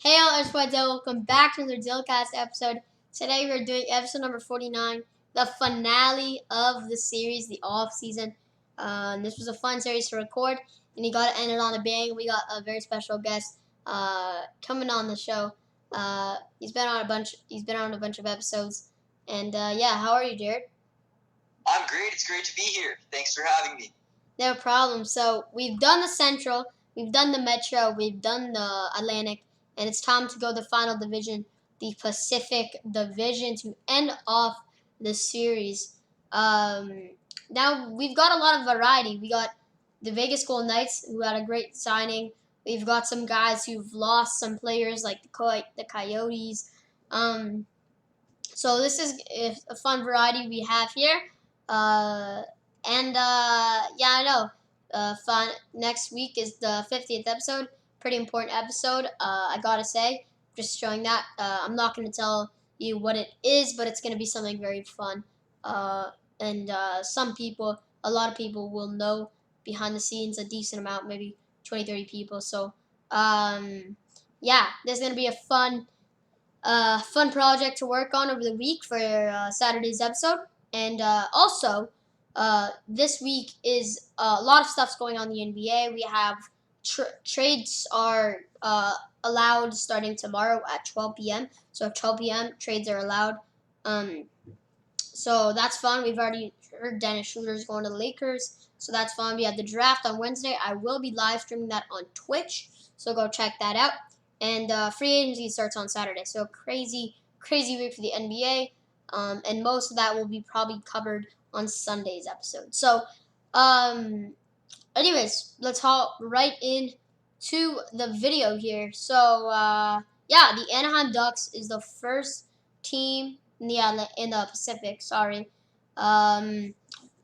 Hey all, it's Dale. Welcome back to the Dylcast episode. Today we're doing episode number 49, the finale of the series, the Offseason. This was a fun series to record, and you got to end it on a bang. We got a very special guest coming on the show. He's been on a bunch. He's been on a bunch of episodes, and yeah, how are you, Jared? I'm great. It's great to be here. Thanks for having me. No problem. So we've done the Central, we've done the Metro, we've done the Atlantic, and it's time to go to the final division, the Pacific Division, to end off the series. Now we've got a lot of variety. We got the Vegas Golden Knights, who had a great signing. We've got some guys who've lost some players, like the Coyotes. So this is a fun variety we have here. Yeah, I know. Fun. Next week is the 50th episode. Pretty important episode. I gotta say, just showing that. I'm not gonna tell you what it is, but it's gonna be something very fun. And a lot of people will know behind the scenes a decent amount, maybe 20, 30 people. So, yeah, there's gonna be a fun project to work on over the week for Saturday's episode. And this week is a lot of stuff's going on in the NBA. We have trades are allowed starting tomorrow at 12 p.m. So at 12 p.m. trades are allowed. So that's fun. We've already heard Dennis Schroeder's going to the Lakers. So that's fun. We have the draft on Wednesday. I will be live streaming that on Twitch. So go check that out. And free agency starts on Saturday. So crazy week for the NBA. And most of that will be probably covered on Sunday's episode. So, anyways, let's hop right into the video here. So, yeah, the Anaheim Ducks is the first team in the Pacific. Sorry. I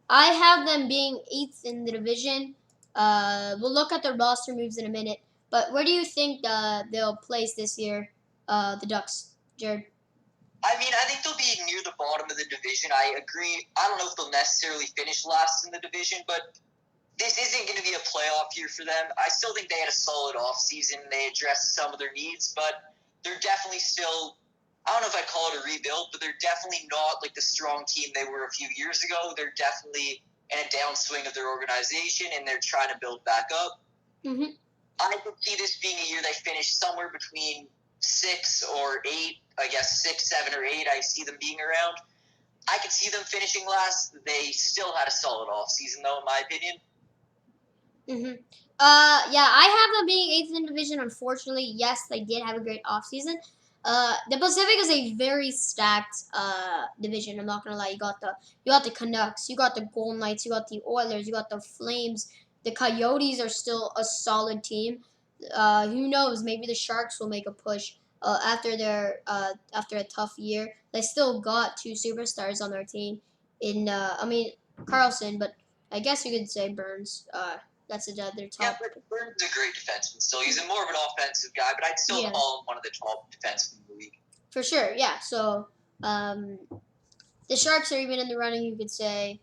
have them being 8th in the division. We'll look at their roster moves in a minute. But where do you think they'll place this year, the Ducks, Jared? I mean, I think they'll be near the bottom of the division. I agree. I don't know if they'll necessarily finish last in the division, but this isn't going to be a playoff year for them. I still think they had a solid offseason. They addressed some of their needs, but they're definitely still, I don't know if I'd call it a rebuild, but they're definitely not like the strong team they were a few years ago. They're definitely in a downswing of their organization, and they're trying to build back up. Mm-hmm. I could see this being a year they finish somewhere between 6 or 8. I guess 6, 7, or 8. I see them being around. I could see them finishing last. They still had a solid offseason, though, in my opinion. Mm-hmm. Yeah, I have them being 8th in the division. Unfortunately, yes, they did have a great offseason. The Pacific is a very stacked division. I'm not gonna lie. You got the Canucks, you got the Golden Knights, you got the Oilers, you got the Flames. The Coyotes are still a solid team. Who knows? Maybe the Sharks will make a push after a tough year. They still got 2 superstars on their team. Carlson, but I guess you could say Burns. That's their top. Yeah, but Burns is a great defenseman still. He's more of an offensive guy, but I'd still call him one of the top defensemen in the league. For sure, yeah. So the Sharks are even in the running, you could say.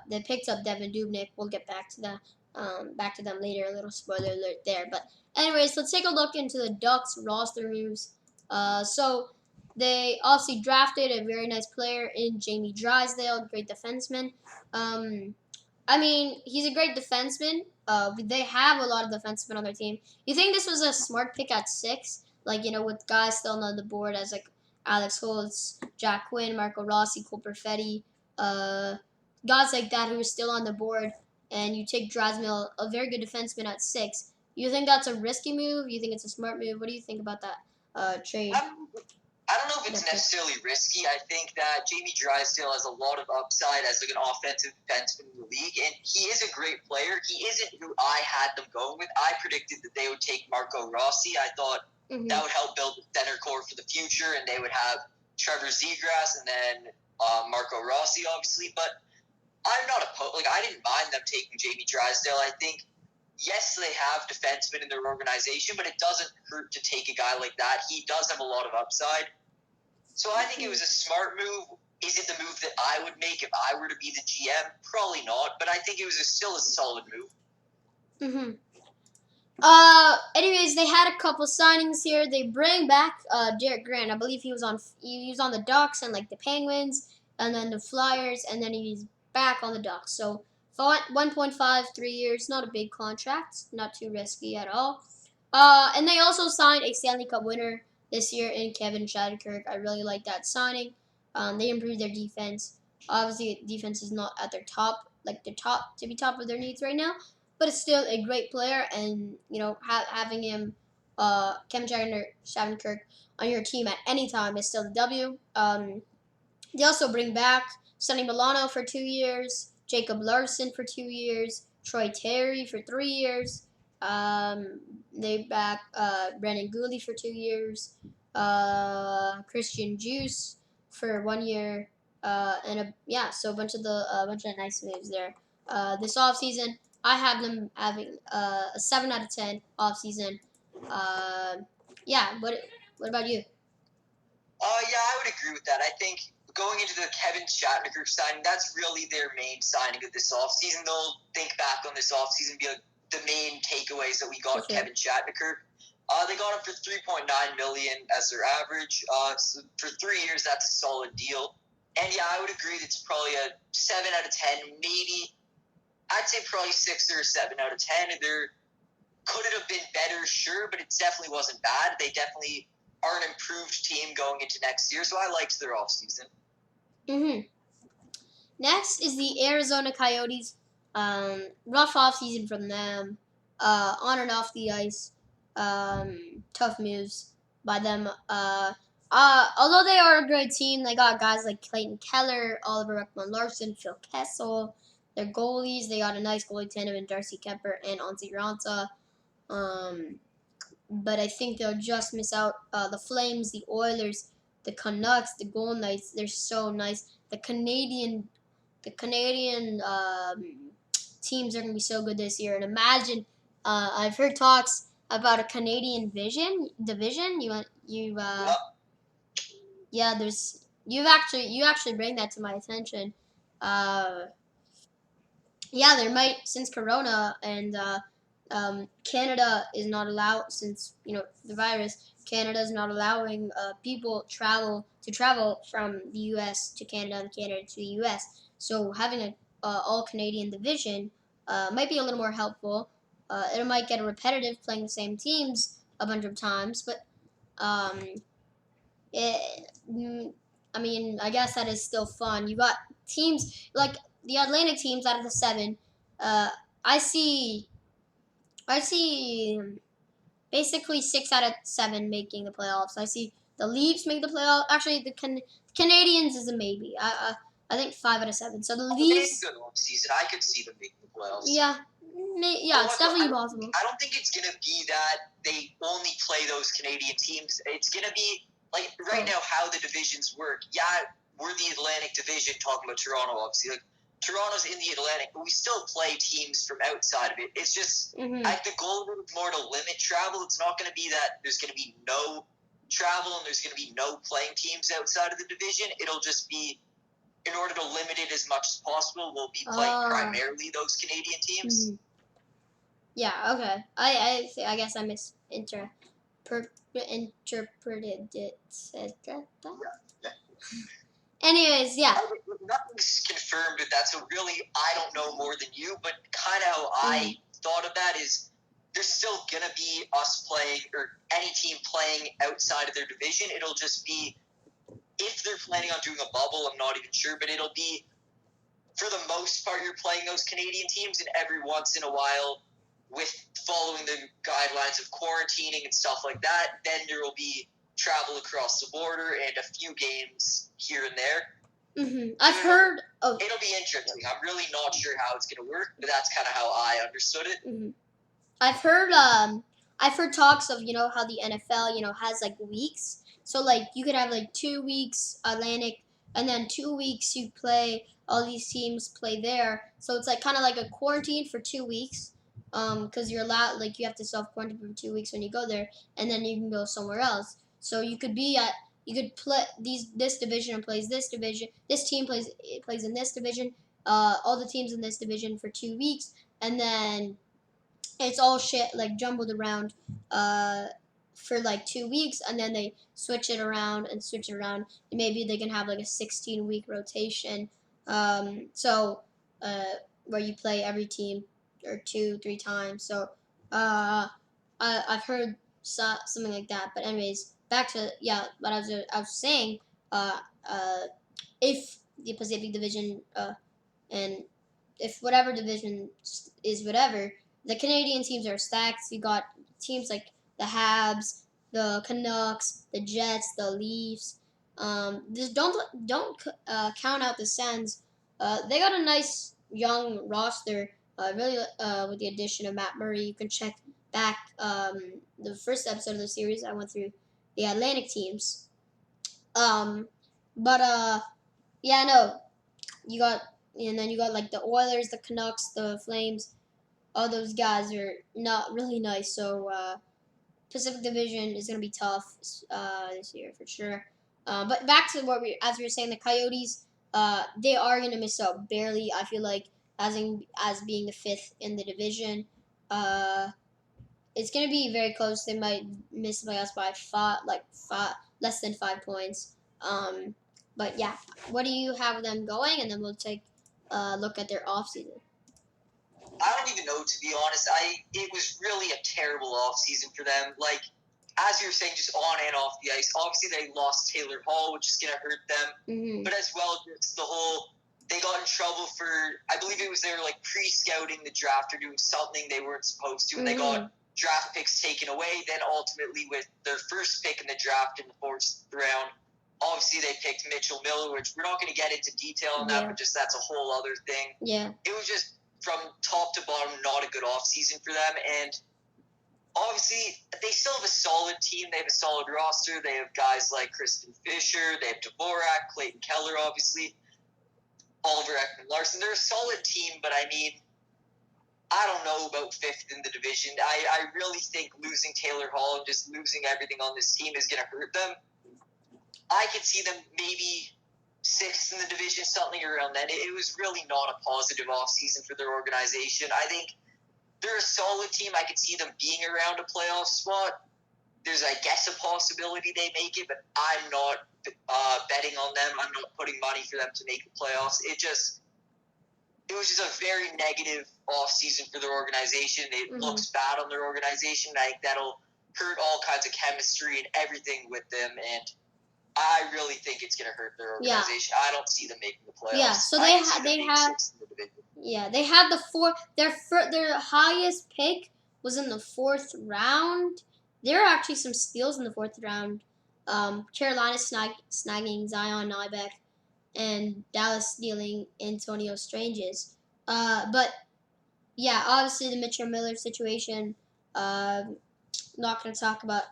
They picked up Devin Dubnyk. We'll get back to them later. A little spoiler alert there. But anyways, let's take a look into the Ducks roster moves. So they obviously drafted a very nice player in Jamie Drysdale, great defenseman. I mean, he's a great defenseman. They have a lot of defensemen on their team. You think this was a smart pick at 6? Like, with guys still on the board as like Alex Holtz, Jack Quinn, Marco Rossi, Cole Perfetti, guys like that who are still on the board, and you take Drysdale, a very good defenseman, at 6. You think that's a risky move? You think it's a smart move? What do you think about that trade? I don't know if it's necessarily risky. I think that Jamie Drysdale has a lot of upside as like an offensive defenseman in the league, and he is a great player. He isn't who I had them going with. I predicted that they would take Marco Rossi. I thought that would help build the center core for the future, and they would have Trevor Zegras and then Marco Rossi, obviously. But I'm not opposed. Like, I didn't mind them taking Jamie Drysdale. I think, yes, they have defensemen in their organization, but it doesn't hurt to take a guy like that. He does have a lot of upside. So I think it was a smart move. Is it the move that I would make if I were to be the GM? Probably not, but I think it was still a solid move. Mm-hmm. Anyways, they had a couple signings here. They bring back Derek Grant. I believe he was on the Ducks and like the Penguins, and then the Flyers, and then he's back on the Ducks. So for 1.5, 3 years, not a big contract, not too risky at all. And they also signed a Stanley Cup winner this year in Kevin Shattenkirk. I really like that signing. They improved their defense. Obviously, defense is not at their top, like the top to be top of their needs right now, but it's still a great player. And having him, Kevin Shattenkirk, on your team at any time is still a W. They also bring back Sonny Milano for 2 years, Jacob Larson for 2 years, Troy Terry for 3 years. They back Brendan Gooley for 2 years, Christian Juice for 1 year, and so a bunch of nice moves there. This offseason, I have them having a 7 out of 10 offseason. Uh, yeah. What about you? Yeah, I would agree with that. I think going into the Kevin Shattenkirk signing, that's really their main signing of this offseason. They'll think back on this offseason and be like the main takeaways that we got Kevin Shattenkirk. They got him for $3.9 million as their average. So for 3 years, that's a solid deal. And yeah, I would agree that it's probably a 7 out of 10, maybe. I'd say probably 6 or 7 out of 10. Could it have been better? Sure, but it definitely wasn't bad. They definitely are an improved team going into next year, so I liked their offseason. Next is the Arizona Coyotes. Rough offseason from them. On and off the ice. Tough moves by them. Although they are a great team, they got guys like Clayton Keller, Oliver Ekman-Larsson, Phil Kessel. Their goalies, they got a nice goalie tandem in Darcy Kemper and Antti Raanta. But I think they'll just miss out. The Flames, the Oilers, the Canucks, the Golden Knights, they're so nice. The Canadian teams are going to be so good this year. And imagine, I've heard talks about a Canadian division. Yeah, you actually bring that to my attention. Yeah, there might, since Corona and Canada is not allowed, since the virus. Canada is not allowing people travel from the U.S. to Canada and Canada to the U.S. So having a all Canadian division might be a little more helpful. It might get repetitive playing the same teams a bunch of times, but um, I mean, I guess that is still fun. You got teams like the Atlantic teams out of the seven. Uh, I see. I see basically 6 out of 7 making the playoffs. I see the Leafs make the playoffs. Actually, the Canadians is a maybe. I think 5 out of 7. So the Leafs. Good season. I could see them making the playoffs. Yeah, it's definitely possible. I don't think it's gonna be that they only play those Canadian teams. It's gonna be like right now how the divisions work. Yeah, we're the Atlantic Division talking about Toronto, obviously. Like Toronto's in the Atlantic, but we still play teams from outside of it. It's just the goal is more to limit travel. It's not going to be that there's going to be no travel and there's going to be no playing teams outside of the division. It'll just be, in order to limit it as much as possible, we'll be playing primarily those Canadian teams. Yeah. Okay. I guess I misinterpreted it. Anyways, yeah. Nothing's confirmed with that, so really I don't know more than you, but kind of how I thought of that is there's still going to be us playing, or any team playing outside of their division. It'll just be, if they're planning on doing a bubble, I'm not even sure, but it'll be, for the most part, you're playing those Canadian teams, and every once in a while, with following the guidelines of quarantining and stuff like that, then there will be travel across the border and a few games here and there. I've heard of. It'll be interesting. I'm really not sure how it's going to work, but that's kind of how I understood it. I've heard talks of how the NFL has like weeks. So like you could have like 2 weeks Atlantic, and then 2 weeks you play, all these teams play there. So it's like kind of like a quarantine for 2 weeks. Because you're allowed, like you have to self quarantine for 2 weeks when you go there, and then you can go somewhere else. So you could play this division and plays this division. This team plays in this division. All the teams in this division for 2 weeks, and then it's all shit like jumbled around for like 2 weeks, and then they switch it around and switch it around. And maybe they can have like a 16-week rotation. So where you play every team or 2-3 times. So I've heard something like that. But anyways, back to what I was saying. Uh, uh, if the Pacific Division and if whatever division is whatever, the Canadian teams are stacked. You got teams like the Habs, the Canucks, the Jets, the Leafs. Just don't count out the Sens. They got a nice young roster. Really, with the addition of Matt Murray, you can check back the first episode of the series. I went through the Atlantic teams. Um, but yeah, no, you got and then you got like the Oilers, the Canucks, the Flames. All those guys are not really nice. So Pacific Division is gonna be tough this year for sure. But back to as we were saying, the Coyotes, they are gonna miss out barely. I feel like as being the fifth in the division. It's gonna be very close. They might miss by us by five, less than 5 points. But yeah, what do you have them going? And then we'll take a look at their off season. I don't even know, to be honest. It was really a terrible off season for them. Like, as you were saying, just on and off the ice. Obviously, they lost Taylor Hall, which is going to hurt them. Mm-hmm. But as well, just the whole, they got in trouble for, I believe it was they were like pre-scouting the draft or doing something they weren't supposed to, and they got draft picks taken away. Then ultimately, with their first pick in the draft in the fourth round, obviously they picked Mitchell Miller, which we're not going to get into detail on that, but just that's a whole other thing. Yeah. It was just, from top to bottom, not a good offseason for them. And obviously, they still have a solid team. They have a solid roster. They have guys like Kristen Fisher. They have Dvorak, Clayton Keller, obviously, Oliver Ekman-Larsson. They're a solid team, but I mean, I don't know about fifth in the division. I really think losing Taylor Hall and just losing everything on this team is going to hurt them. I could see them maybe sixth in the division, something around then. It was really not a positive offseason for their organization. I think they're a solid team. I could see them being around a playoff spot. There's, I guess, a possibility they make it, but I'm not betting on them. I'm not putting money for them to make the playoffs. It was just a very negative offseason for their organization. It looks bad on their organization. I think that'll hurt all kinds of chemistry and everything with them, and I really think it's going to hurt their organization. Yeah. I don't see them making the playoffs. Yeah, so they had the their highest pick was in the fourth round. There are actually some steals in the fourth round. Carolina snagging Zion Nybeck, and Dallas stealing Antonio Stranges. But yeah, obviously the Mitchell Miller situation. Not going to talk about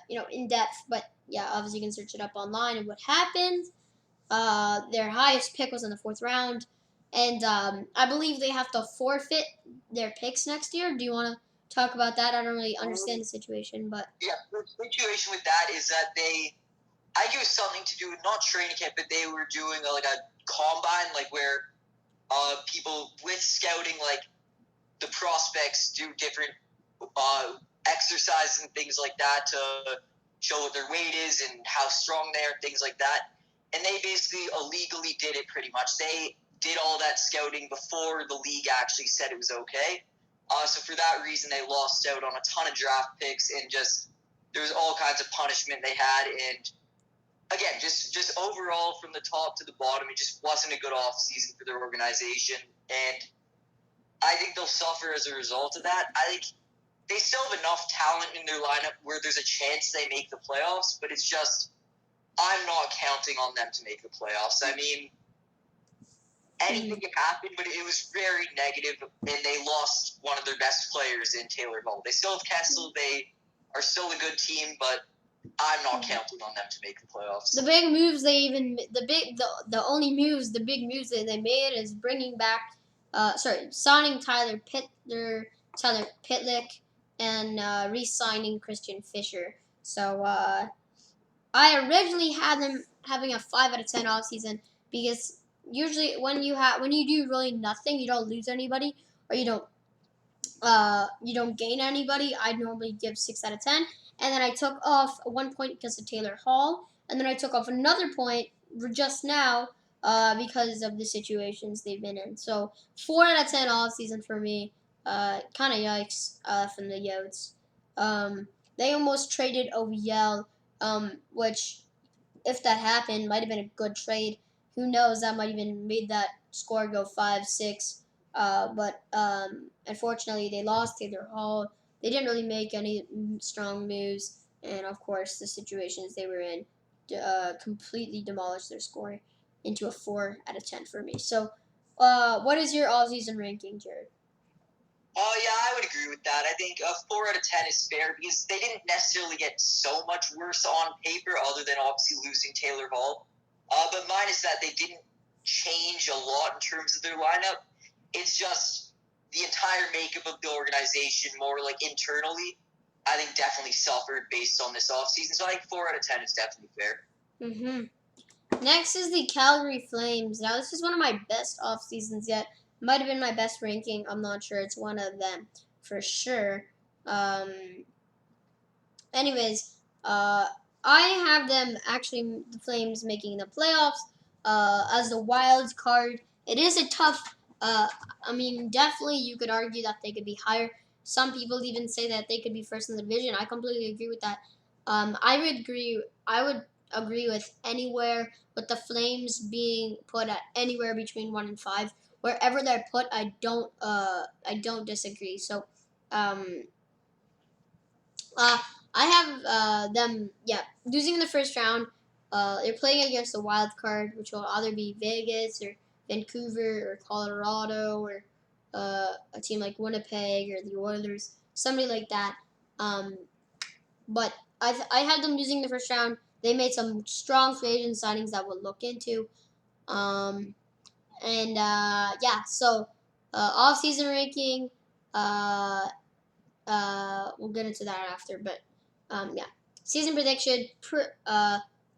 in depth, but yeah, obviously you can search it up online and what happened. Their highest pick was in the fourth round, and I believe they have to forfeit their picks next year. Do you want to talk about that? I don't really understand the situation, but yeah, the situation with that is that I think it was something to do with not training camp, but they were doing a combine, like where people with scouting, like the prospects do different exercises and things like that to show what their weight is and how strong they are, things like that. And they basically illegally did it pretty much. They did all that scouting before the league actually said it was okay. So for that reason, they lost out on a ton of draft picks, and just there was all kinds of punishment they had. And again, just overall from the top to the bottom, it just wasn't a good off season for their organization. And I think they'll suffer as a result of that. I think they still have enough talent in their lineup where there's a chance they make the playoffs, but it's just, I'm not counting on them to make the playoffs. I mean, anything can happen, but it was very negative, and they lost one of their best players in Taylor Hall. They still have Kessel. They are still a good team, but I'm not counting on them to make the playoffs. The big moves the only moves that they made is bringing back, signing Tyler Pitlick, and re-signing Christian Fisher. So I originally had them having a 5 out of 10 off season, because usually when you do really nothing, you don't lose anybody, or you don't you don't gain anybody, I'd normally give 6 out of 10. And then I took off 1 point because of Taylor Hall, and then I took off another point just now because of the situations they've been in. So 4 out of 10 off season for me. Kind of yikes from the Yotes. They almost traded OVL, which if that happened, might have been a good trade. Who knows? That might even made that score go 5-6. But unfortunately, they lost Taylor Hall. They didn't really make any strong moves, and of course, the situations they were in completely demolished their score into a 4 out of 10 for me. So, what is your all-season ranking, Jared? Oh, yeah, I would agree with that. I think a 4 out of 10 is fair because they didn't necessarily get so much worse on paper, other than obviously losing Taylor Hall. But minus that, they didn't change a lot in terms of their lineup. It's just the entire makeup of the organization, more like internally, I think definitely suffered based on this offseason. So I think 4 out of 10 is definitely fair. Mm-hmm. Next is the Calgary Flames. Now, this is one of my best off seasons yet. Might have been my best ranking. I'm not sure. It's one of them for sure. Um, anyways, I have them actually, the Flames making the playoffs as the wild card. It is a tough, I mean, definitely you could argue that they could be higher. Some people even say that they could be first in the division. I completely agree with that. I would agree with anywhere with the Flames being put at anywhere between 1 and 5. Wherever they're put, I don't disagree. So, um, uh, I have them, yeah, losing in the first round. They're playing against the wild card, which will either be Vegas or Vancouver or Colorado or a team like Winnipeg or the Oilers, somebody like that. Um, but I had them losing the first round. They made some strong free agent signings that we'll look into. Um, yeah, so off season ranking. Uh, we'll get into that after, but yeah, season prediction: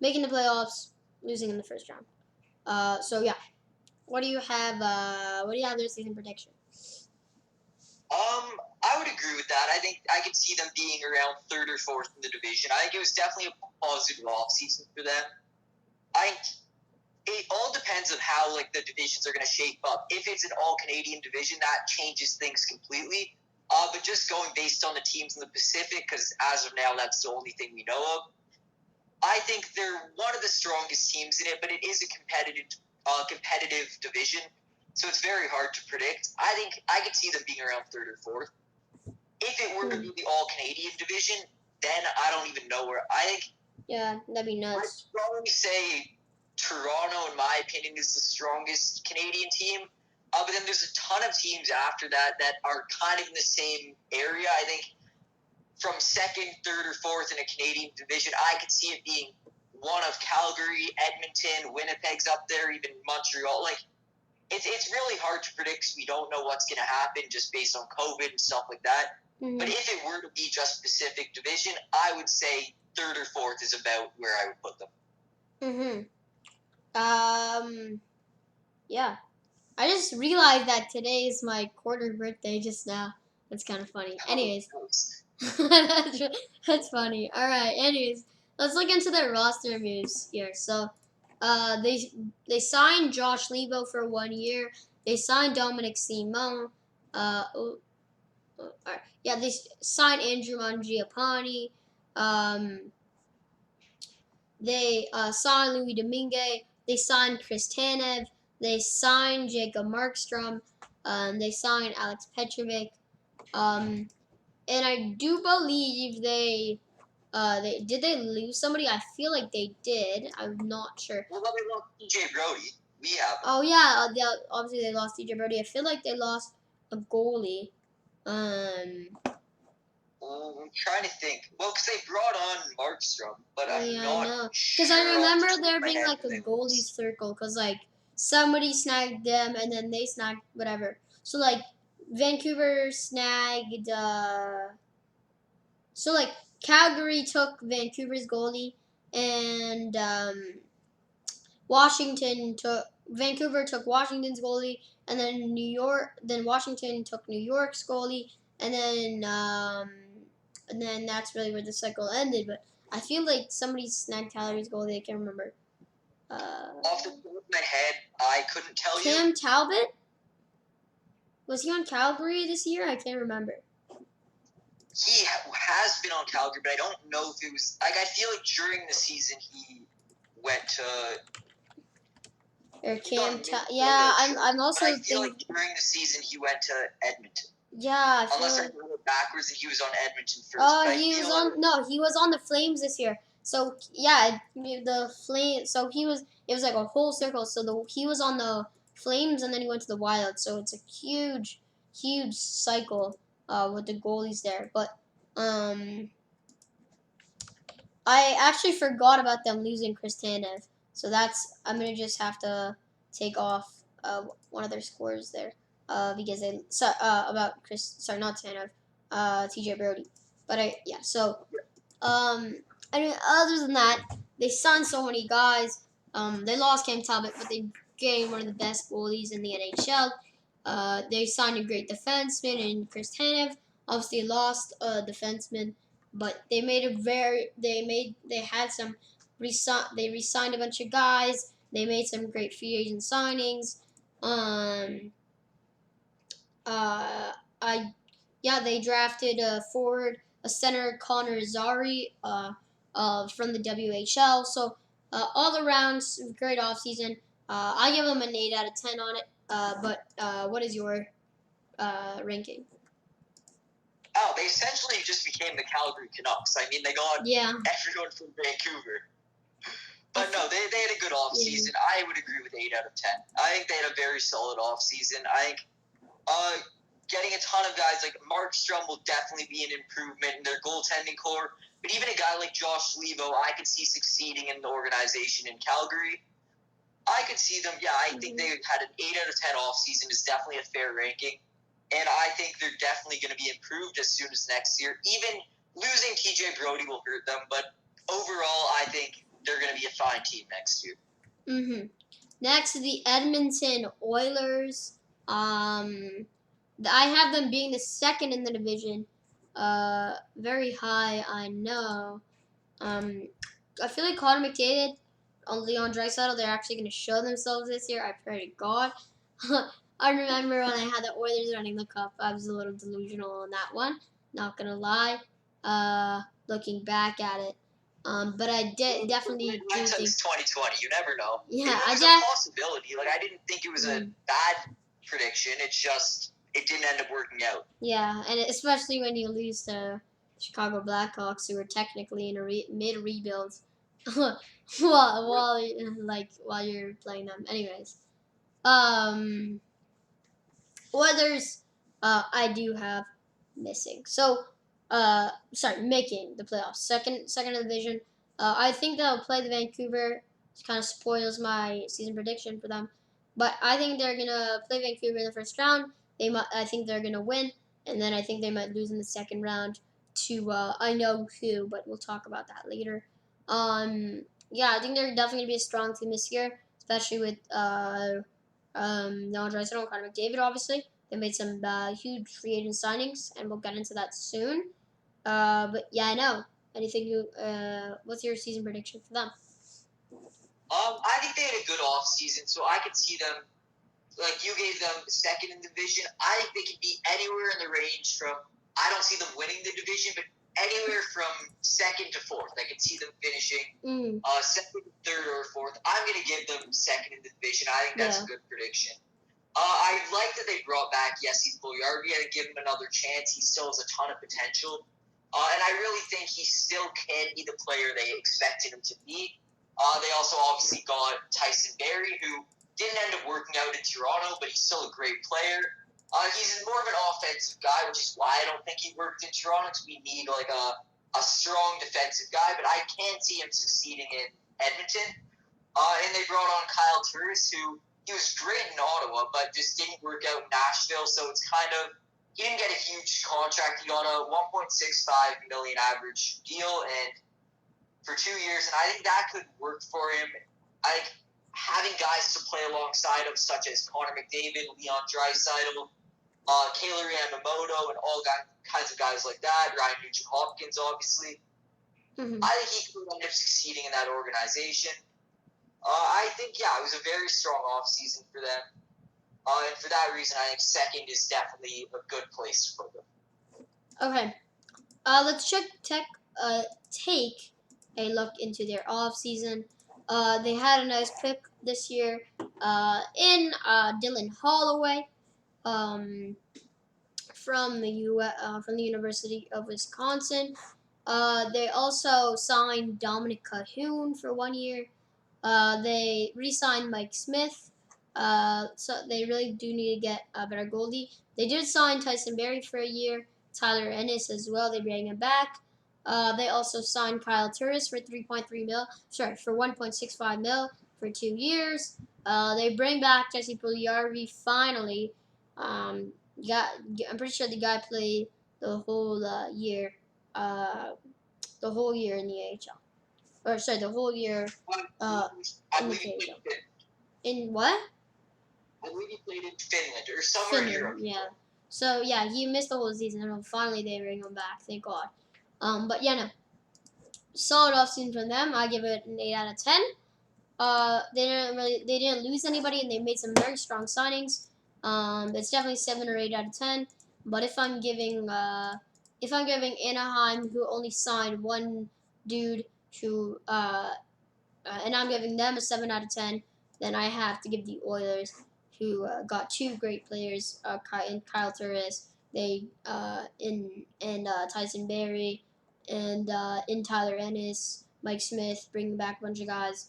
making the playoffs, losing in the first round. So yeah, what do you have? What do you have their season prediction? I would agree with that. I think I could see them being around third or fourth in the division. I think it was definitely a positive offseason for them. I It all depends on how like the divisions are going to shape up. If it's an all Canadian division, that changes things completely. But just going based on the teams in the Pacific, because as of now, that's the only thing we know of. I think they're one of the strongest teams in it, but it is a competitive division, so it's very hard to predict. I think I could see them being around third or fourth. If it were to be the all Canadian division, then I don't even know where. I think. Yeah, that'd be nuts. I'd probably say Toronto, in my opinion, is the strongest Canadian team. But then there's a ton of teams after that that are kind of in the same area. I think from second, third, or fourth in a Canadian division, I could see it being one of Calgary, Edmonton, Winnipeg's up there, even Montreal. Like it's really hard to predict because we don't know what's going to happen just based on COVID and stuff like that. Mm-hmm. But if it were to be just Pacific Division, I would say third or fourth is about where I would put them. Yeah. I just realized that today is my quarter birthday just now. That's kind of funny. Anyways. That's funny. All right. Anyways, let's look into their roster moves here. So, they signed Josh Lebo for 1 year. They signed Dominic Simon. All right. Yeah, they signed Andrew Mangiapane. They signed Louis Domingue. They signed Chris Tanev. They signed Jacob Markstrom. They signed Alex Petrovic. And I do believe they did they lose somebody? I feel like they did. I'm not sure. Well, they lost TJ Brody. We have. Oh yeah, obviously they lost TJ Brody. I feel like they lost a goalie. I'm trying to think. Well, because they brought on Markstrom, but I'm not sure. Because I remember there being like a goalie circle. Because like somebody snagged them and then they snagged whatever. So like Vancouver snagged. So like Calgary took Vancouver's goalie and Vancouver took Washington's goalie, and then Washington took New York's goalie, and then that's really where the cycle ended. But I feel like somebody snagged Calgary's goalie. I can't remember. Off the top of my head, I couldn't tell you. Cam Talbot? Was he on Calgary this year? I can't remember. He has been on Calgary, but I don't know if it was like I feel like during the season he went to. Or yeah, I'm also but I feel thinking. like during the season he went to Edmonton. Yeah, Unless like, I go backwards and he was on Edmonton first. Oh, he was on the Flames this year. So yeah, the Flame. So he was. It was like a whole circle. So he was on the Flames and then he went to the Wild. So it's a huge, huge cycle with the goalies there. But I actually forgot about them losing Chris Tanev. So I'm gonna just have to take off one of their scores there because about Chris. Sorry, not Tanev. TJ Brody. But um, and other than that, they signed so many guys. They lost Cam Talbot, but they gained one of the best goalies in the NHL. They signed a great defenseman in Chris Tanev. Obviously, lost a defenseman, but they made they had some they re-signed a bunch of guys. They made some great free agent signings. Uh, I they drafted a forward, a center, Connor Zari, from the WHL. So all around, great offseason. I give them an 8 out of 10 on it. But what is your ranking? Oh, they essentially just became the Calgary Canucks. I mean, they got everyone from Vancouver. But no, they had a good offseason. I would agree with 8 out of 10. I think they had a very solid offseason. I think getting a ton of guys like Markstrom will definitely be an improvement in their goaltending core. But even a guy like Josh Levo, I could see succeeding in the organization in Calgary. I could see them, I think they had an 8 out of 10 offseason is definitely a fair ranking. And I think they're definitely going to be improved as soon as next year. Even losing TJ Brody will hurt them, but overall, I think they're going to be a fine team next year. Mm-hmm. Next, the Edmonton Oilers. I have them being the second in the division. Very high, I know. I feel like Connor McDavid on Leon Draisaitl, they're actually going to show themselves this year. I pray to God. I remember when I had the Oilers running the cup, I was a little delusional on that one. Not gonna lie. Looking back at it, but I definitely do think 2020. You never know. Yeah, it was a possibility. Like I didn't think it was a bad prediction. It's just it didn't end up working out. Yeah, and especially when you lose to Chicago Blackhawks, who were technically in a mid rebuild, while you're playing them. Anyways, Oilers, I do have missing. So, making the playoffs, second in the division. I think they'll play the Vancouver. It kind of spoils my season prediction for them, but I think they're gonna play Vancouver in the first round. I think they're gonna win, and then I think they might lose in the second round to I know who, but we'll talk about that later. I think they're definitely gonna be a strong team this year, especially with Noah Draisaitl and Connor McDavid, obviously. They made some huge free agent signings, and we'll get into that soon. But yeah, I know. What's your season prediction for them? I think they had a good off season, so I could see them. Like you gave them second in the division. I think they could be anywhere in the range from. I don't see them winning the division, but anywhere from second to fourth. I could see them finishing second, third, or fourth. I'm going to give them second in the division. I think that's a good prediction. I like that they brought back Jesse Puljujarvi and give him another chance. He still has a ton of potential. And I really think he still can be the player they expected him to be. They also obviously got Tyson Barrie, who didn't end up working out in Toronto, but he's still a great player. He's more of an offensive guy, which is why I don't think he worked in Toronto, because we need like a strong defensive guy, but I can see him succeeding in Edmonton. And they brought on Kyle Turris, who he was great in Ottawa, but just didn't work out in Nashville, so it's kind of he didn't get a huge contract. He got a $1.65 million average deal, and for 2 years, and I think that could work for him. I think having guys to play alongside him, such as Connor McDavid, Leon Draisaitl, Kayla Yamamoto, and all kinds of guys like that. Ryan Nugent-Hopkins, obviously. Mm-hmm. I think he could end up succeeding in that organization. I think, yeah, it was a very strong offseason for them. And for that reason, I think second is definitely a good place to put them. Okay. Let's take a look into their off season. They had a nice pick this year in Dylan Holloway from from the University of Wisconsin. They also signed Dominic Cahoon for 1 year. They re-signed Mike Smith. So they really do need to get a better goalie. They did sign Tyson Berry for a year. Tyler Ennis as well. They bring him back. They also signed Kyle Turris for 3.3 mil. Sorry, for 1.65 mil for 2 years. They bring back Jesse Puljujarvi finally. Um, I'm pretty sure the guy played the whole year. The whole year in the AHL. Or sorry, the whole year in the KHL. In what? I believe he played in Finland or somewhere in Europe. Yeah. So yeah, he missed the whole season, and finally they bring him back. Thank God. But yeah, no, solid offseason from them. I give it an 8 out of 10. They didn't lose anybody, and they made some very strong signings. It's definitely 7 or 8 out of 10. But if I'm giving Anaheim, who only signed one dude, who and I'm giving them a 7 out of 10, then I have to give the Oilers, who got two great players, in Kyle Turris, in Tyson Berry, and in Tyler Ennis, Mike Smith, bringing back a bunch of guys,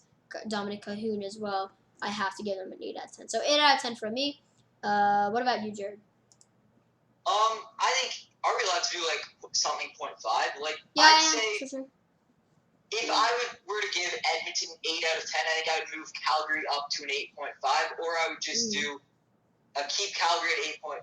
Dominic Cahoon as well. I have to give them an 8 out of 10. So 8 out of 10 from me. What about you, Jared? I think, are we allowed to do like something 0.5? Like, yeah, I'd say, for sure. If I were to give Edmonton 8 out of 10, I think I would move Calgary up to an 8.5, or I would just do keep Calgary at 8.8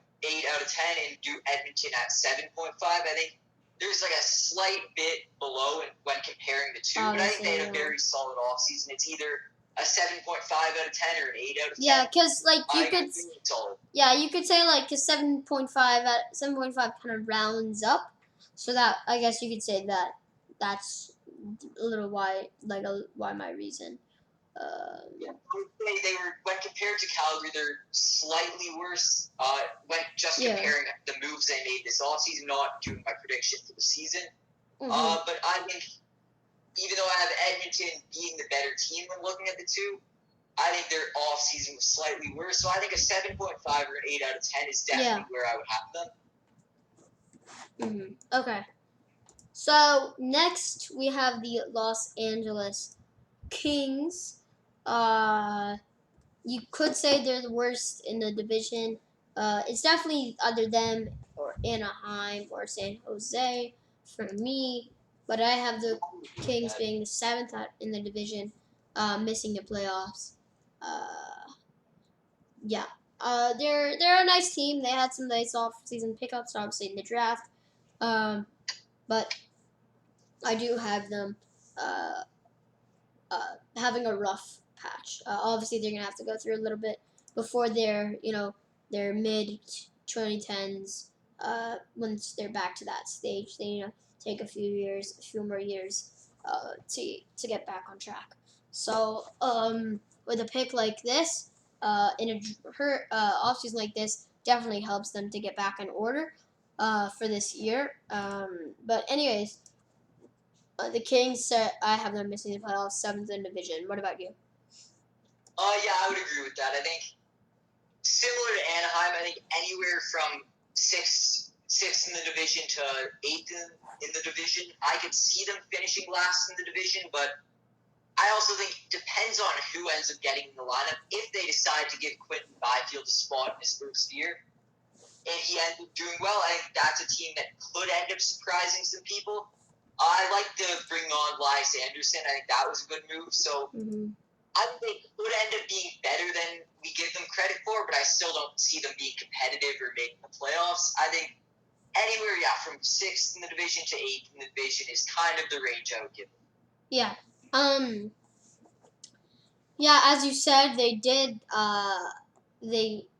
out of 10 and do Edmonton at 7.5. I think there's like a slight bit below when comparing the two, but I think they had a very solid offseason. It's either a 7.5 out of 10 or an 8 out of 10. Yeah, because like you could say like because 7.5 kind of rounds up, so that I guess you could say that's a little why my reason. Yeah, they were, when compared to Calgary, they're slightly worse. When just comparing the moves they made this offseason, not doing my prediction for the season. But I think, even though I have Edmonton being the better team when looking at the two, I think their offseason was slightly worse. So I think a 7.5 or an 8 out of 10 is definitely where I would have them. Okay. So next we have the Los Angeles Kings. You could say they're the worst in the division. It's definitely either them or Anaheim or San Jose for me. But I have the Kings being the seventh in the division, missing the playoffs. Yeah. They're a nice team. They had some nice off-season pickups, obviously in the draft. But I do have them having a rough patch. Obviously, they're gonna have to go through a little bit before their mid 2010s. Once they're back to that stage, they take a few more years to get back on track. So with a pick like this, in a offseason like this, definitely helps them to get back in order for this year. But anyways. The Kings, I have them missing the playoffs, seventh in division. What about you? Yeah, I would agree with that. I think similar to Anaheim, I think anywhere from sixth in the division to eighth in the division, I could see them finishing last in the division, but I also think it depends on who ends up getting in the lineup. If they decide to give Quentin Byfield a spot in his first year, and he ends up doing well, I think that's a team that could end up surprising some people. I like to bring on Elias Anderson. I think that was a good move. So I think they could end up being better than we give them credit for, but I still don't see them being competitive or making the playoffs. I think anywhere, from sixth in the division to eighth in the division is kind of the range I would give them. Yeah. Yeah, as you said, they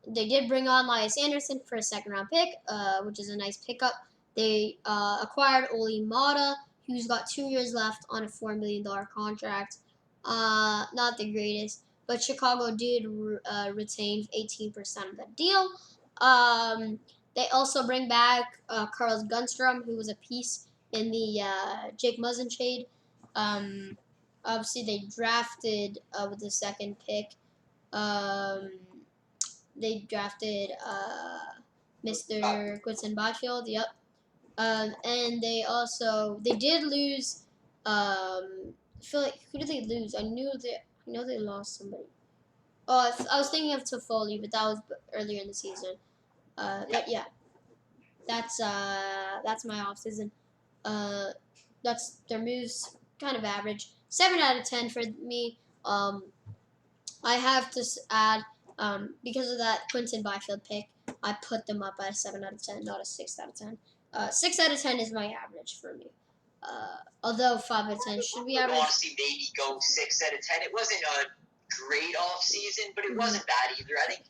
they did bring on Elias Anderson for a second-round pick, which is a nice pickup. They acquired Oli Mata, who's got 2 years left on a $4 million contract. Not the greatest, but Chicago did retain 18% of that deal. They also bring back Carlos Gunstrom, who was a piece in the Jake Muzzin trade. Obviously, they drafted with the second pick. They drafted Mr. Quinton Byfield. Yep. And they did lose. I feel like who did they lose? I know they lost somebody. Oh, I was thinking of Toffoli, but that was earlier in the season. But yeah, that's my off season. That's their moves, kind of average. 7 out of 10 for me. I have to add because of that Quinton Byfield pick, I put them up at a 7 out of 10, not a 6 out of 10. 6 out of 10 is my average for me. Although 5 out of 10 should be average. Honestly, maybe go 6 out of 10. It wasn't a great off season, but it wasn't bad either. I think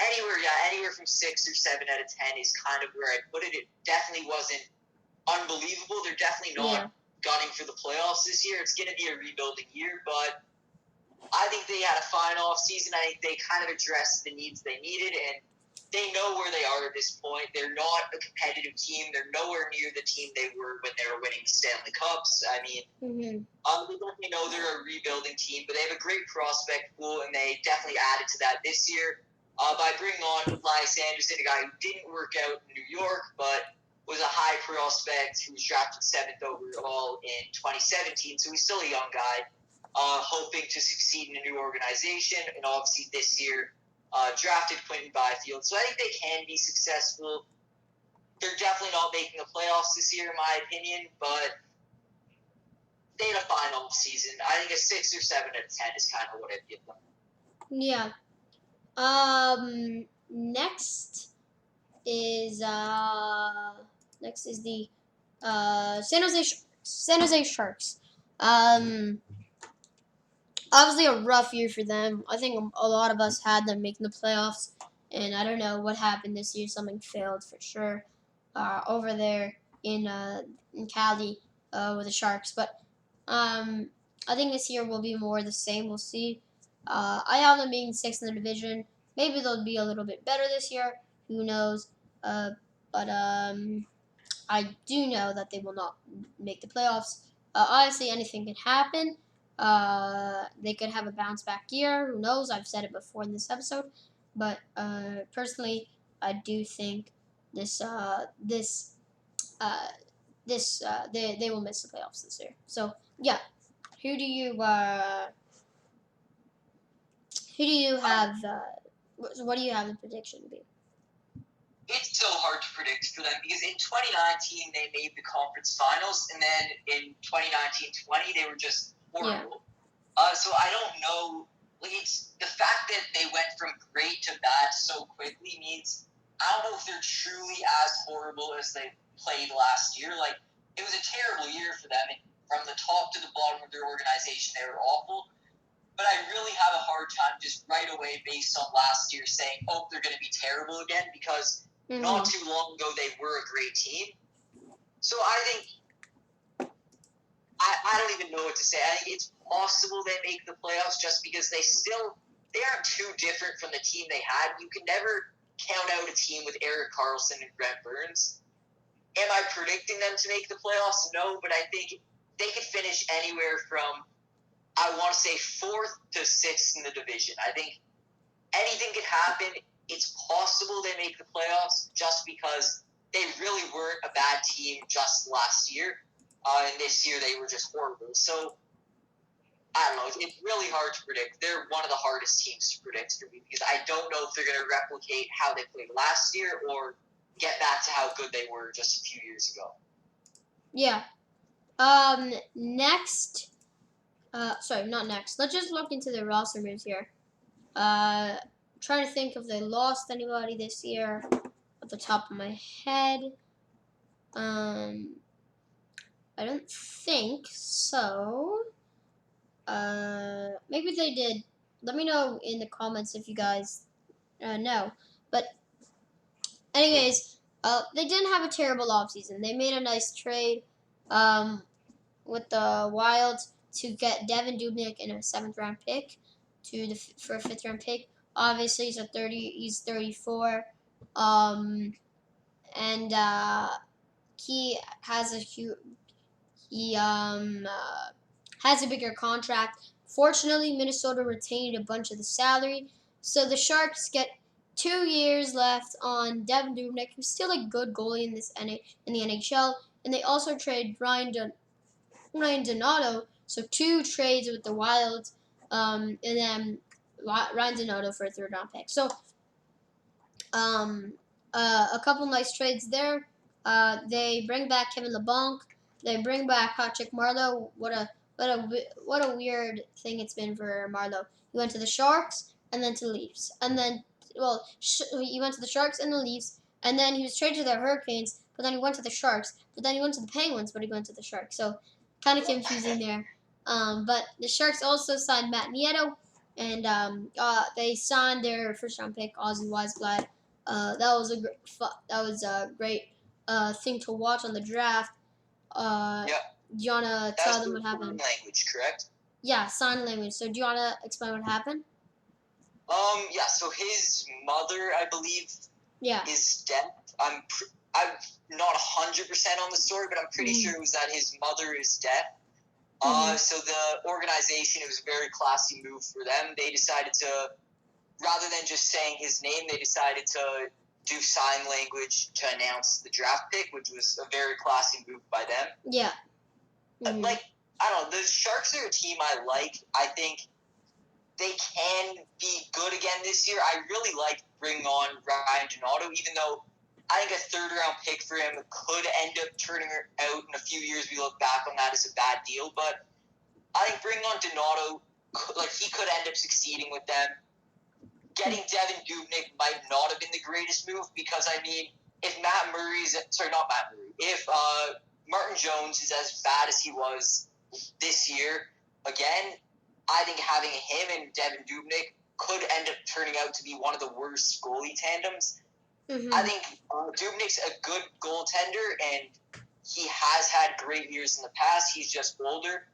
anywhere from 6 or 7 out of 10 is kind of where I put it. It definitely wasn't unbelievable. They're definitely not gunning for the playoffs this year. It's going to be a rebuilding year, but I think they had a fine off season. I think they kind of addressed the needs they needed, and they know where they are at this point. They're not a competitive team. They're nowhere near the team they were when they were winning Stanley Cups. I mean, they definitely know they're a rebuilding team, but they have a great prospect pool, and they definitely added to that this year by bringing on Elias Anderson, a guy who didn't work out in New York, but was a high prospect who was drafted 7th overall in 2017, so he's still a young guy. Hoping to succeed in a new organization, and obviously this year drafted Quinton Byfield. So I think they can be successful. They're definitely not making the playoffs this year, in my opinion, but they had a fine off season. I think a 6 or 7 out of 10 is kind of what I'd give them. Yeah. Next is the San Jose Sharks. Obviously a rough year for them. I think a lot of us had them making the playoffs, and I don't know what happened this year. Something failed for sure over there in Cali with the Sharks. But I think this year will be more the same. We'll see. I have them being sixth in the division. Maybe they'll be a little bit better this year. Who knows? But I do know that they will not make the playoffs. Honestly, anything can happen. They could have a bounce back year. Who knows? I've said it before in this episode, but personally, I do think they will miss the playoffs this year. So yeah, who do you have? What do you have the prediction to be? It's so hard to predict for them because in 2019 they made the conference finals, and then in 2019-20 they were just horrible. So I don't know. Like, it's the fact that they went from great to bad so quickly means I don't know if they're truly as horrible as they played last year. Like, it was a terrible year for them. And from the top to the bottom of their organization, they were awful. But I really have a hard time just right away based on last year saying, oh, they're going to be terrible again, because not too long ago they were a great team. So I think I don't even know what to say. I think it's possible they make the playoffs just because they aren't too different from the team they had. You can never count out a team with Erik Karlsson and Brent Burns. Am I predicting them to make the playoffs? No, but I think they could finish anywhere from, I want to say, 4th to 6th in the division. I think anything could happen. It's possible they make the playoffs just because they really weren't a bad team just last year. And this year they were just horrible. So, I don't know. It's really hard to predict. They're one of the hardest teams to predict for me because I don't know if they're going to replicate how they played last year or get back to how good they were just a few years ago. Yeah. Next. Sorry, not next. Let's just look into the roster moves here. Trying to think if they lost anybody this year off the top of my head. I don't think so. Maybe they did. Let me know in the comments if you guys know. But anyways, they didn't have a terrible offseason. They made a nice trade with the Wilds to get Devin Dubnyk in a seventh-round pick for a fifth-round pick. Obviously, he's 34, and he has a huge he has a bigger contract. Fortunately, Minnesota retained a bunch of the salary, so the Sharks get 2 years left on Devin Dubnyk, who's still a good goalie in in the NHL, and they also trade Ryan Donato. So 2 trades with the Wild, and then Ryan Donato for a third-round pick. So um, a couple nice trades there. They bring back Kevin LeBlanc. They bring back Patrick Marleau. What a weird thing it's been for Marleau. He went to the Sharks and then to the Leafs, and then he went to the Sharks and the Leafs, and then he was traded to the Hurricanes, but then he went to the Sharks, but then he went to the Penguins, but he went to the Sharks. So kind of confusing there. But the Sharks also signed Matt Nieto, and they signed their first-round pick Ozzy Weisblatt. That was a great thing to watch on the draft. Yep. Do you wanna tell them what happened? Language, correct? Yeah, sign language. So do you wanna explain what happened? Yeah. So his mother, I believe, is dead. I'm not 100% on the story, but I'm pretty sure it was that his mother is dead. So the organization, it was a very classy move for them. They decided to, rather than just saying his name, they decided to do sign language to announce the draft pick, which was a very classy move by them. Yeah. Like, I don't know, the Sharks are a team I like. I think they can be good again this year. I really like bringing on Ryan Donato, even though I think a third-round pick for him could end up turning out in a few years. We look back on that as a bad deal, but I think bringing on Donato, he could end up succeeding with them. Getting Devin Dubnyk might not have been the greatest move because, I mean, if if Martin Jones is as bad as he was this year, again, I think having him and Devin Dubnyk could end up turning out to be one of the worst goalie tandems. I think Dubnyk's a good goaltender, and he has had great years in the past. He's just older.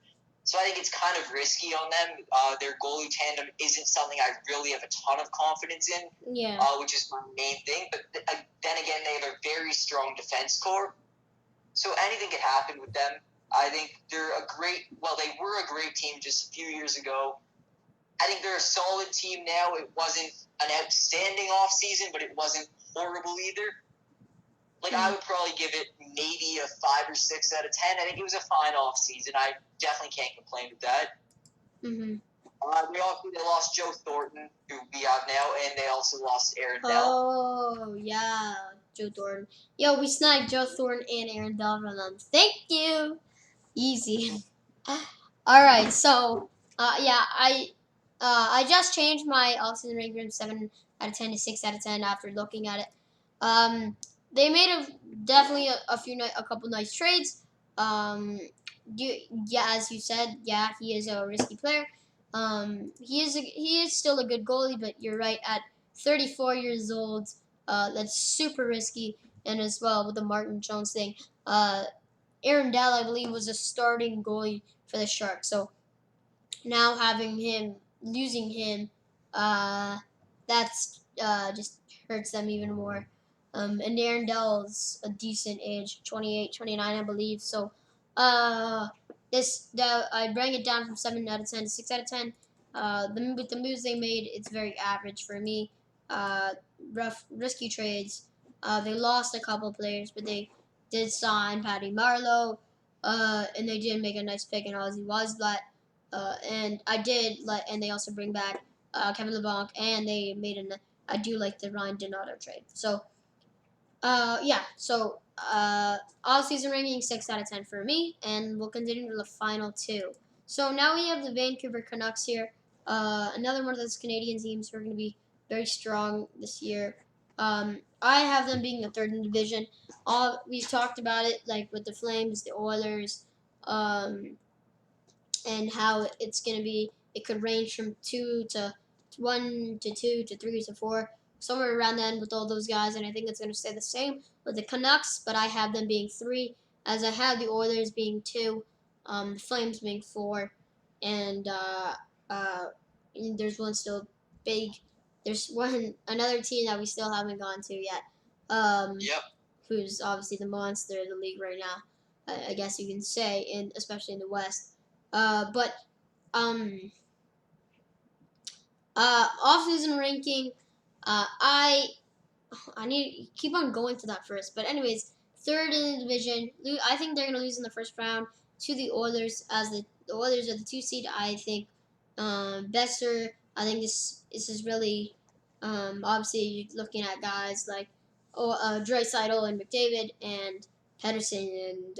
So I think it's kind of risky on them. Their goalie tandem isn't something I really have a ton of confidence in, which is my main thing. But then again, they have a very strong defense core. So anything could happen with them. I think they were a great team just a few years ago. I think they're a solid team now. It wasn't an outstanding offseason, but it wasn't horrible either. I would probably give it maybe a 5 or 6 out of 10. I think it was a fine offseason. I definitely can't complain with that. They lost Joe Thornton, who we have now, and they also lost Aaron Dell. Oh, yeah, Joe Thornton. Yo, we snagged Joe Thornton and Aaron Dell from them. Thank you. Easy. All right, so I just changed my offseason ranking from 7 out of 10 to 6 out of 10 after looking at it. They made definitely a couple nice trades. As you said, he is a risky player. He is still a good goalie, but you're right. At 34 years old, that's super risky. And as well with the Martin Jones thing, Aaron Dell, I believe, was a starting goalie for the Sharks. So now losing him, that's just hurts them even more. And Aaron Dell's a decent age, 28, 29, I believe. So I bring it down from 7 out of 10 to 6 out of 10. With the moves they made, it's very average for me. Risky trades. They lost a couple players, but they did sign Patty Marleau, and they did make a nice pick in Ozzy Weisblatt. And they also bring back Kevin LeBlanc, and they made I do like the Ryan Donato trade. So, off-season ranking 6 out of 10 for me, and we'll continue to the final 2. So now we have the Vancouver Canucks here, another one of those Canadian teams who are going to be very strong this year. I have them being the third in the division. We've talked about it, like with the Flames, the Oilers, and how it's going to be. It could range from 1 to 2 to 3 to 4. somewhere around the end with all those guys, and I think it's going to stay the same with the Canucks, but I have them being 3, as I have the Oilers being 2, the Flames being 4, and uh, there's one still big. There's another team that we still haven't gone to yet. Yep. Who's obviously the monster of the league right now, I guess you can say, and especially in the West. But off-season ranking, I need to keep on going to that first. But anyways, third in the division. I think they're gonna lose in the first round to the Oilers, as the Oilers are the 2 seed. I think Besser. I think this is really obviously you're looking at guys like Draisaitl and McDavid and Pedersen and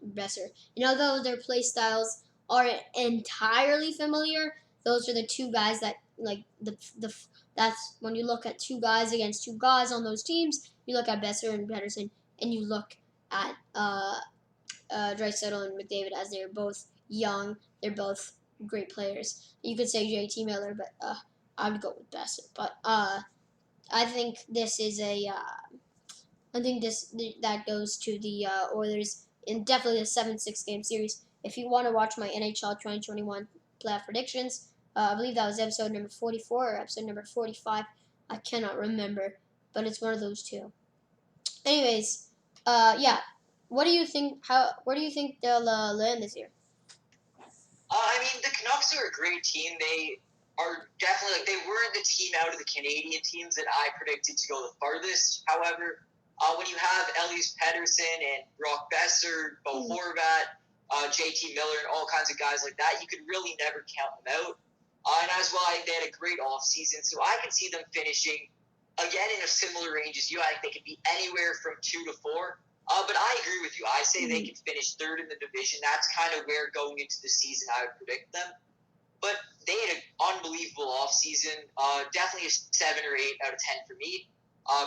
Besser. And although their play styles aren't entirely familiar, those are the 2 guys that like the that's when you look at 2 guys against 2 guys on those teams. You look at Besser and Pedersen, and you look at Draisaitl and McDavid, as they're both young. They're both great players. You could say JT Miller, but I would go with Besser. But I think this is a I think that goes to the Oilers in definitely a 7-6 game series. If you want to watch my NHL 2021 playoff predictions, I believe that was episode number 44 or episode number 45. I cannot remember, but it's one of those 2. Anyways, yeah. What do you think? Where do you think they'll land this year? I mean, the Canucks are a great team. They are definitely they weren't the team out of the Canadian teams that I predicted to go the farthest. However, when you have Elias Pettersson and Brock Besser, Bo Horvat, JT Miller, and all kinds of guys like that, you could really never count them out. And as well, they had a great offseason, so I could see them finishing again in a similar range as you. I think they could be anywhere from 2 to 4. But I agree with you. I say they can finish third in the division. That's kind of where going into the season I would predict them. But they had an unbelievable offseason. Definitely a 7 or 8 out of 10 for me.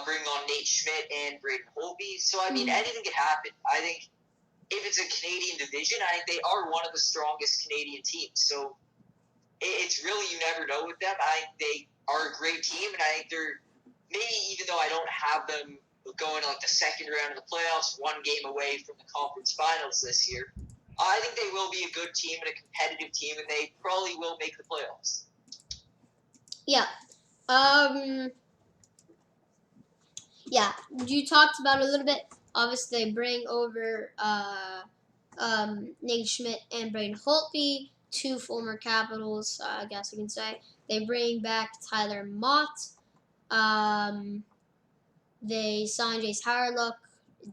Bringing on Nate Schmidt and Braden Holtby. So, I mean, anything could happen. I think if it's a Canadian division, I think they are one of the strongest Canadian teams. So, it's really, you never know with them. I think they are a great team, and I think they're, maybe even though I don't have them going to like the second round of the playoffs, 1 game away from the conference finals this year, I think they will be a good team and a competitive team, and they probably will make the playoffs. Yeah. Yeah, you talked about it a little bit. Obviously, they bring over Nate Schmidt and Braden Holtby, 2 former Capitals, I guess you can say. They bring back Tyler Mott. They signed Jace Harlock.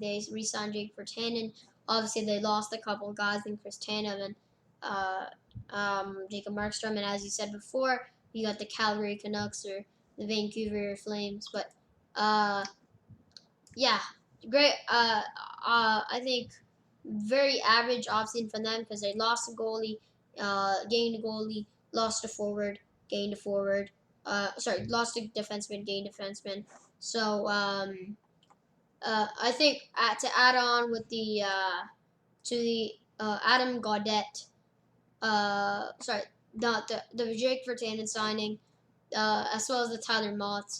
They re-signed Jake Virtanen. Obviously, they lost a couple of guys in Chris Tanev and Jacob Markstrom. And as you said before, you got the Calgary Canucks or the Vancouver Flames. But yeah, great. I think very average offseason for them because they lost a goalie, gained a goalie, lost a forward, gained a forward. Lost a defenseman, gained a defenseman. So I think to add on with the Adam Gaudette, not the Jake Virtanen signing, as well as the Tyler Mott.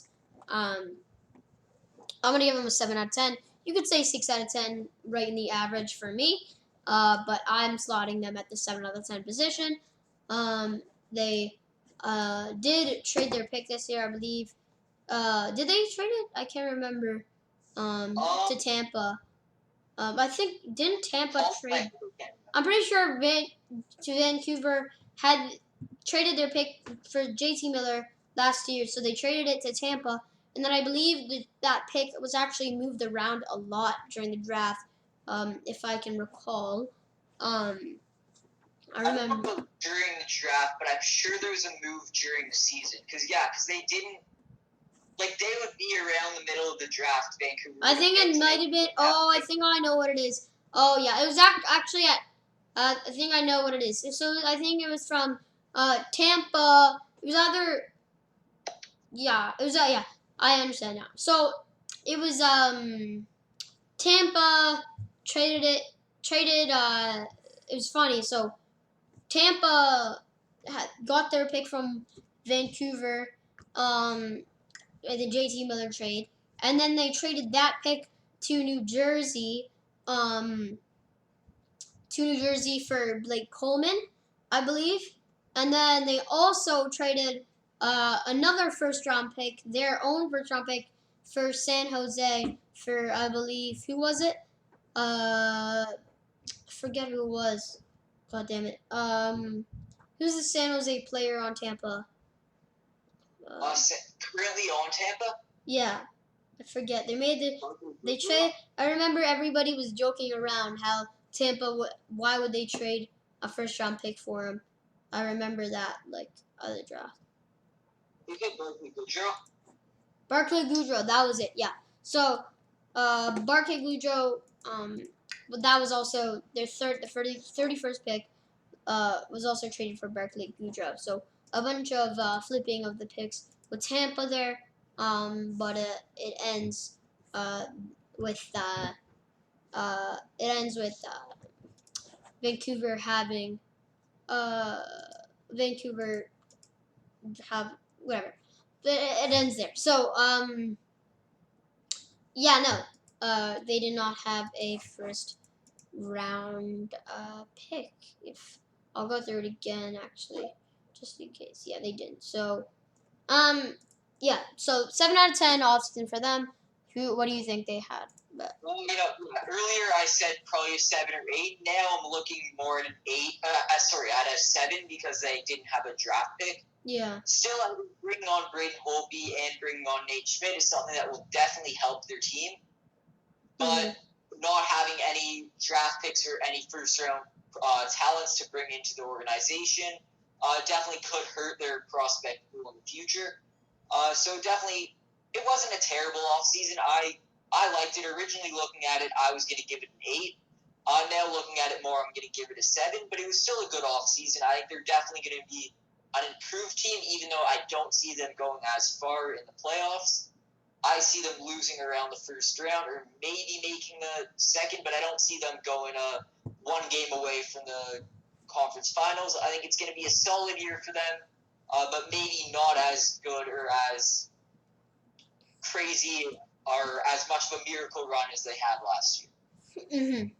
I'm gonna give him a 7 out of 10. You could say 6 out of 10, right in the average for me. But I'm slotting them at the 7 out of 10 position. They did trade their pick this year, I believe. Did they trade it? I can't remember. To Tampa. I think didn't Tampa trade? I'm pretty sure Vancouver had traded their pick for JT Miller last year, so they traded it to Tampa, and then I believe that pick was actually moved around a lot during the draft, if I can recall. I remember during the draft, but I'm sure there was a move during the season because they didn't. Like, they would be around the middle of the draft, Vancouver. I think it might have been. Oh, I think I know what it is. Oh, yeah. It was actually at. I think I know what it is. So I think it was from Tampa. It was either. Yeah. It was. Yeah. I understand now. So it was Tampa traded it. Traded. It was funny. So Tampa got their pick from Vancouver. the JT Miller trade, and then they traded that pick to New Jersey, for Blake Coleman, I believe, and then they also traded another first round pick, their own first round pick, for San Jose for, I believe, who was it? I forget who it was. God damn it. Who's the San Jose player on Tampa? Currently on Tampa? Yeah, I forget. They trade. I remember everybody was joking around how Tampa. Why would they trade a first round pick for him? I remember that, like, other draft. Is it Barkley Goodrow? Barclay Goodrow, that was it. Yeah. So, Barclay Goodrow. But that was also their 31st pick. Was also traded for Barclay Goodrow. So a bunch of flipping of the picks with Tampa there. But it ends with Vancouver having uh, Vancouver have whatever. But it ends there. So yeah, no. They did not have a first round pick. If I'll go through it again, actually, just in case. Yeah, they didn't. So, yeah. So 7 out of 10 offseason for them. What do you think they had? Well, earlier I said probably a 7 or 8. Now I'm looking more at an 8. At a 7 because they didn't have a draft pick. Yeah. Still, I think bringing on Braden Holtby and bringing on Nate Schmidt is something that will definitely help their team. But not having any draft picks or any first round talents to bring into the organization definitely could hurt their prospect pool in the future. So definitely, it wasn't a terrible offseason. I liked it. Originally looking at it, I was going to give it an 8. Now looking at it more, I'm going to give it a 7. But it was still a good offseason. I think they're definitely going to be an improved team, even though I don't see them going as far in the playoffs. I see them losing around the first round or maybe making the second, but I don't see them going one game away from the conference finals. I think it's going to be a solid year for them, but maybe not as good or as crazy or as much of a miracle run as they had last year.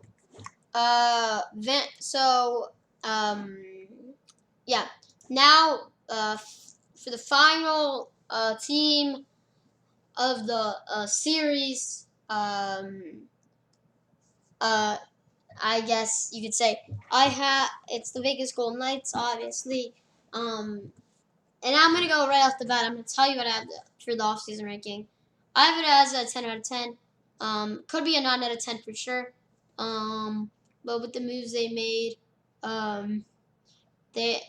Yeah. Now, for the final team of the series, I guess you could say it's the Vegas Golden Knights, obviously. And I'm gonna go right off the bat. I'm gonna tell you what I have for the offseason ranking. I have it as a 10 out of 10. Could be a 9 out of 10 for sure. But with the moves they made, they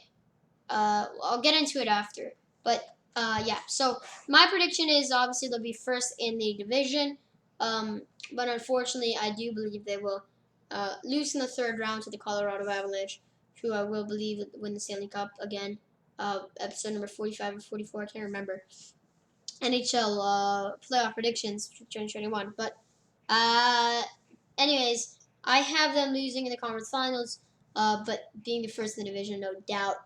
I'll get into it after. But yeah. So my prediction is obviously they'll be first in the division. But unfortunately, I do believe they will lose in the third round to the Colorado Avalanche, who I will believe win the Stanley Cup again. Episode number 45 or 44, I can't remember. NHL playoff predictions for 2021. But anyways, I have them losing in the conference finals, but being the first in the division, no doubt.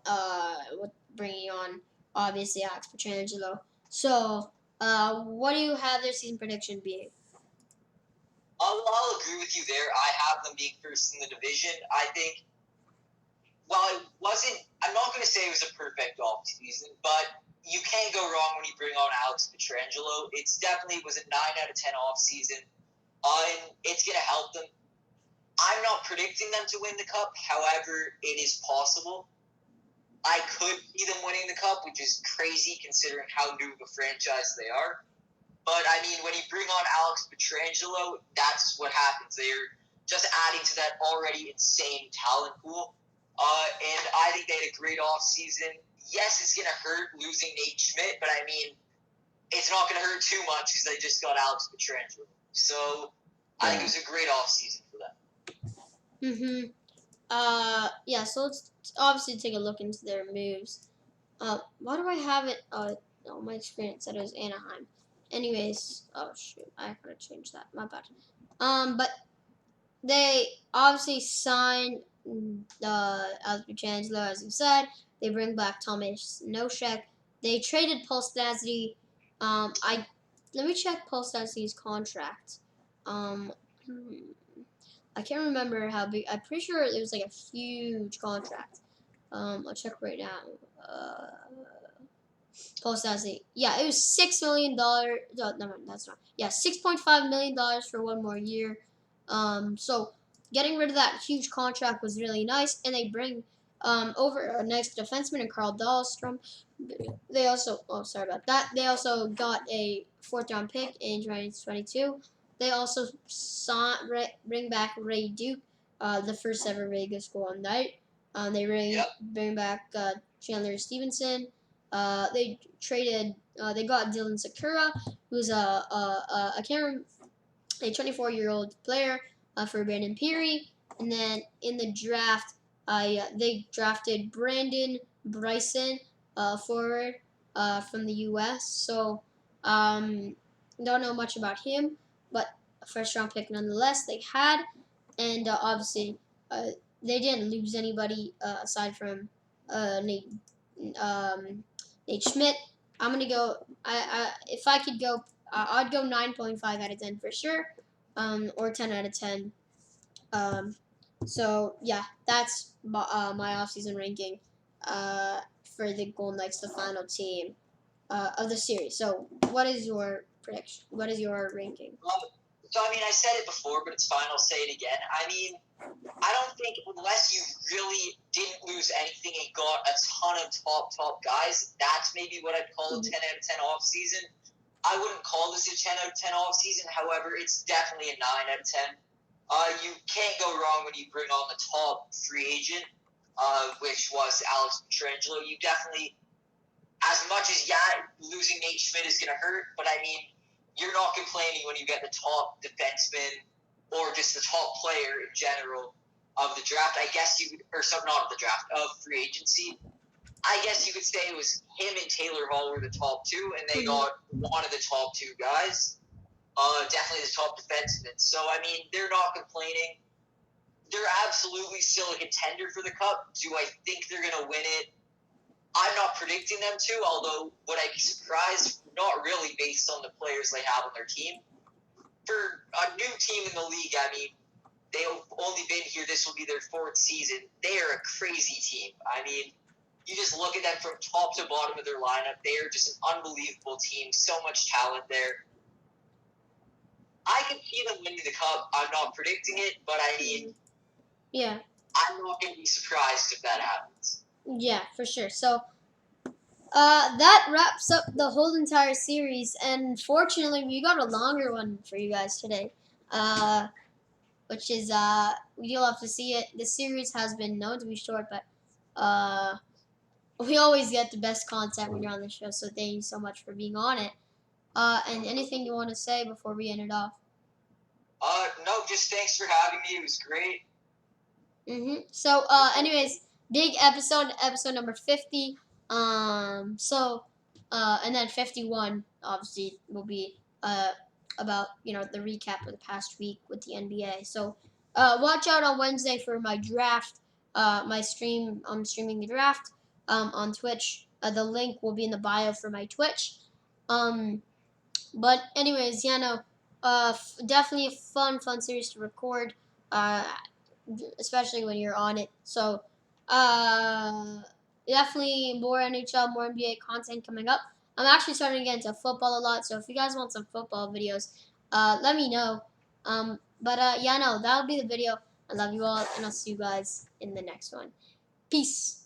With bringing on obviously Alex Pietrangelo. So, what do you have their season prediction being? I'll agree with you there. I have them being first in the division. I think, well, it wasn't, I'm not going to say it was a perfect offseason, but you can't go wrong when you bring on Alex Pietrangelo. It's definitely was a 9 out of 10 offseason. And it's going to help them. I'm not predicting them to win the cup. However, it is possible. I could see them winning the cup, which is crazy considering how new of a franchise they are. But, I mean, when you bring on Alex Pietrangelo, that's what happens. They're just adding to that already insane talent pool. And I think they had a great offseason. Yes, it's going to hurt losing Nate Schmidt, but, I mean, it's not going to hurt too much because they just got Alex Pietrangelo. So, I think it was a great offseason for them. Yeah, so let's obviously take a look into their moves. Why do I have it? On my screen it said it was Anaheim. Anyways, oh shoot, I gotta change that. My bad. But they obviously signed Alex Pietrangelo, as you said. They bring back Thomas Nosek. They traded Paul Stastny I let me check Paul Stastny's contract. Um, hmm, I can't remember how big. I'm pretty sure it was like a huge contract. I'll check right now. Uh, Paul Stastny. Yeah, it was $6 million. No, that's not. Yeah, $6.5 million for one more year. So getting rid of that huge contract was really nice, and they bring over a nice defenseman in Carl Dahlstrom. They also, oh, sorry about that. They also got a fourth round pick in 2022. They also bring back Ray Duke, the first ever Vegas Golden Knight. They bring back Chandler Stevenson. They traded. They got Dylan Sakura, who's I can't remember, a 24-year-old player for Brandon Peary, and then in the draft, they drafted Brandon Bryson, forward from the U.S. So don't know much about him, but a first round pick nonetheless. They had, and obviously uh, they didn't lose anybody aside from um, Nate Schmidt. I'm gonna go. If I could go, I'd go 9.5 out of 10 for sure, or 10 out of 10. Um, so yeah, that's my offseason ranking for the Golden Knights, the final team of the series. So what is your prediction? What is your ranking? So, I mean, I said it before, but it's fine. I'll say it again. I mean, I don't think unless you really didn't lose anything and got a ton of top guys, that's maybe what I'd call a 10 out of 10 off season. I wouldn't call this a 10 out of 10 off season. However, it's definitely a 9 out of 10. You can't go wrong when you bring on the top free agent, which was Alex Petrangelo. You definitely, as much as losing Nate Schmidt is going to hurt, but I mean, you're not complaining when you get the top defenseman or just the top player in general of the draft. I guess you could, or some not of the draft, of free agency. I guess you could say it was him and Taylor Hall were the top two, and they got one of the top two guys. Definitely the top defenseman. So, I mean, they're not complaining. They're absolutely still a contender for the Cup. Do I think they're going to win it? I'm not predicting them to, although would I be surprised? Not really, based on the players they have on their team. For a new team in the league, I mean, they've only been here. This will be their fourth season. They are a crazy team. I mean, you just look at them from top to bottom of their lineup. They are just an unbelievable team. So much talent there. I can see them winning the Cup. I'm not predicting it, but I mean, yeah, I'm not going to be surprised if that happens. Yeah, for sure. So that wraps up the whole entire series, and fortunately, we got a longer one for you guys today. Which is you'll have to see it. The series has been known to be short, but we always get the best content when you're on the show. So thank you so much for being on it. And anything you want to say before we end it off? No, just thanks for having me. It was great. So, anyways, big episode number 50. And then 51 obviously will be about the recap of the past week with the NBA. So, watch out on Wednesday for my draft. My stream. I'm streaming the draft on Twitch. The link will be in the bio for my Twitch. But anyways, definitely a fun series to record. Especially when you're on it. So, definitely more NHL, more NBA content coming up. I'm actually starting to get into football a lot, so if you guys want some football videos, let me know. That'll be the video. I love you all, and I'll see you guys in the next one. Peace.